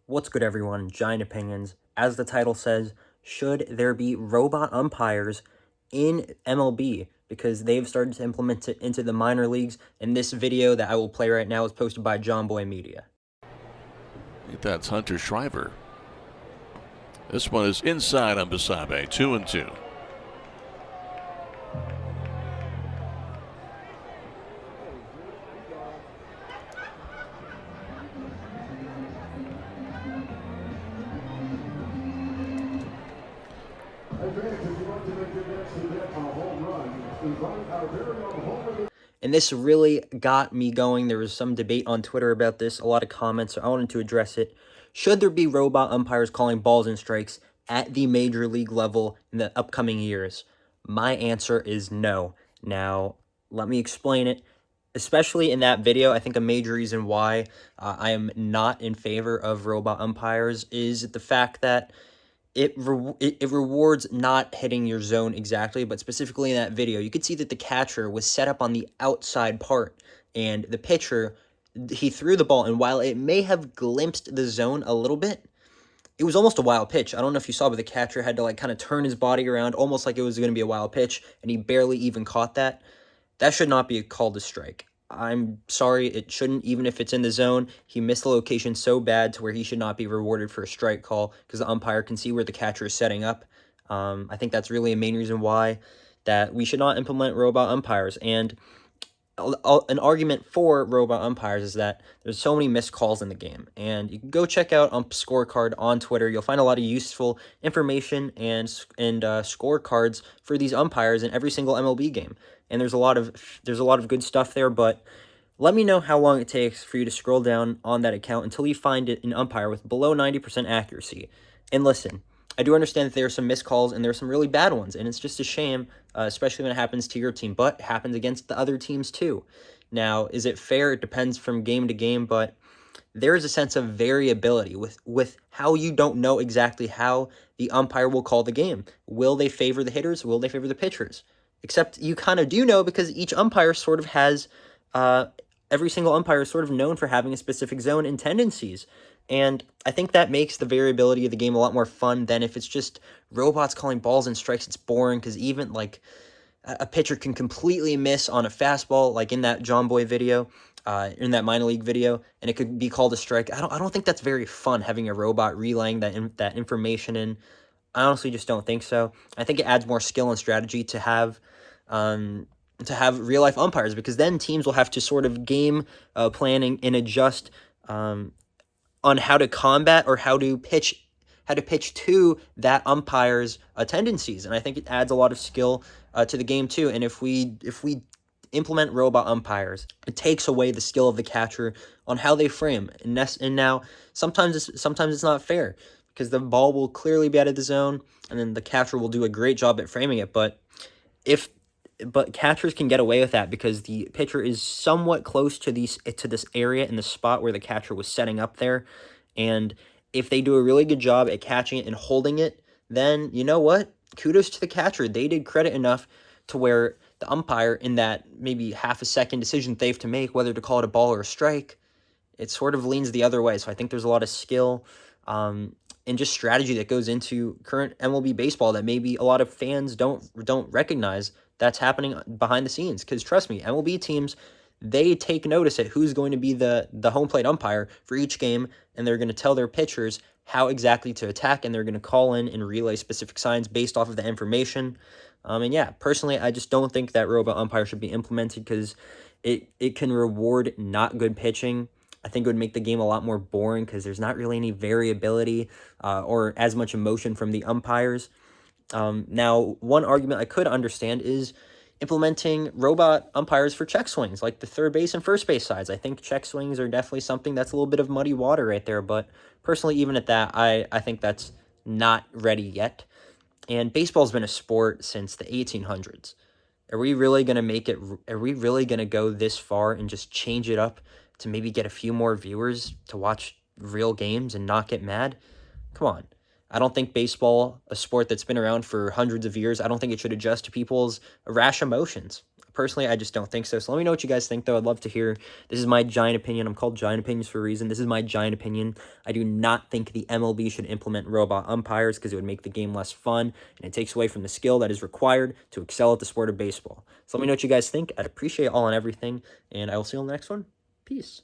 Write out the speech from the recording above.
What's good, everyone? Giant Opinions. As the title says, should there be robot umpires in MLB? Because they've started to implement it into the minor leagues, and this video that I will play right now is posted by John Boy Media. That's Hunter Shriver. This one is inside on Basabe, 2-2. And this really got me going. There was some debate on Twitter about this, a lot of comments, so I wanted to address it. Should there be robot umpires calling balls and strikes at the major league level in the upcoming years? My answer is no. Now, let me explain it. Especially in that video, I think a major reason why I am not in favor of robot umpires is the fact that it rewards not hitting your zone exactly, but specifically in that video, you could see that the catcher was set up on the outside part, and the pitcher, he threw the ball, and while it may have glimpsed the zone a little bit, it was almost a wild pitch. I don't know if you saw, but the catcher had to kind of turn his body around, almost like it was going to be a wild pitch, and he barely even caught that. That should not be called a strike. I'm sorry, it shouldn't, even if it's in the zone. He missed the location so bad to where he should not be rewarded for a strike call because the umpire can see where the catcher is setting up. I think that's really a main reason why that we should not implement robot umpires. And an argument for robot umpires is that there's so many missed calls in the game. And you can go check out Ump Scorecard on Twitter. You'll find a lot of useful information and scorecards for these umpires in every single MLB game. And there's a lot of good stuff there, but let me know how long it takes for you to scroll down on that account until you find an umpire with below 90% accuracy. And listen, I do understand that there are some missed calls and there are some really bad ones, and it's just a shame, especially when it happens to your team, but it happens against the other teams too. Now, is it fair? It depends from game to game, but there is a sense of variability with how you don't know exactly how the umpire will call the game. Will they favor the hitters? Will they favor the pitchers? Except you kind of do know because each umpire sort of has, every single umpire is sort of known for having a specific zone and tendencies. And I think that makes the variability of the game a lot more fun than if it's just robots calling balls and strikes. It's boring because even like a pitcher can completely miss on a fastball, like in that John Boy video, in that minor league video, and it could be called a strike. I don't think that's very fun having a robot relaying that information in. I honestly just don't think so. I think it adds more skill and strategy to have real life umpires, because then teams will have to sort of game planning and adjust on how to combat or how to pitch to that umpire's tendencies. And I think it adds a lot of skill to the game too. And if we implement robot umpires, it takes away the skill of the catcher on how they frame. And now sometimes it's not fair because the ball will clearly be out of the zone, and then the catcher will do a great job at framing it. But catchers can get away with that because the pitcher is somewhat close to this area in the spot where the catcher was setting up there. And if they do a really good job at catching it and holding it, then you know what? Kudos to the catcher. They did credit enough to where the umpire, in that maybe half a second decision they have to make whether to call it a ball or a strike, it sort of leans the other way. So I think there's a lot of skill and just strategy that goes into current MLB baseball that maybe a lot of fans don't recognize that's happening behind the scenes. Because trust me, MLB teams, they take notice at who's going to be the home plate umpire for each game, and they're going to tell their pitchers how exactly to attack, and they're going to call in and relay specific signs based off of the information. And yeah, personally, I just don't think that robot umpire should be implemented because it can reward not good pitching. I think it would make the game a lot more boring because there's not really any variability or as much emotion from the umpires. Now, one argument I could understand is implementing robot umpires for check swings, like the third base and first base sides. I think check swings are definitely something that's a little bit of muddy water right there. But personally, even at that, I think that's not ready yet. And baseball's been a sport since the 1800s. Are we really going to make it? Are we really going to go this far and just change it up to maybe get a few more viewers to watch real games and not get mad? Come on. I don't think baseball, a sport that's been around for hundreds of years, I don't think it should adjust to people's rash emotions. Personally, I just don't think so. So let me know what you guys think, though. I'd love to hear. This is my giant opinion. I'm called Giant Opinions for a reason. This is my giant opinion. I do not think the MLB should implement robot umpires because it would make the game less fun, and it takes away from the skill that is required to excel at the sport of baseball. So let me know what you guys think. I'd appreciate all and everything, and I will see you on the next one. Peace.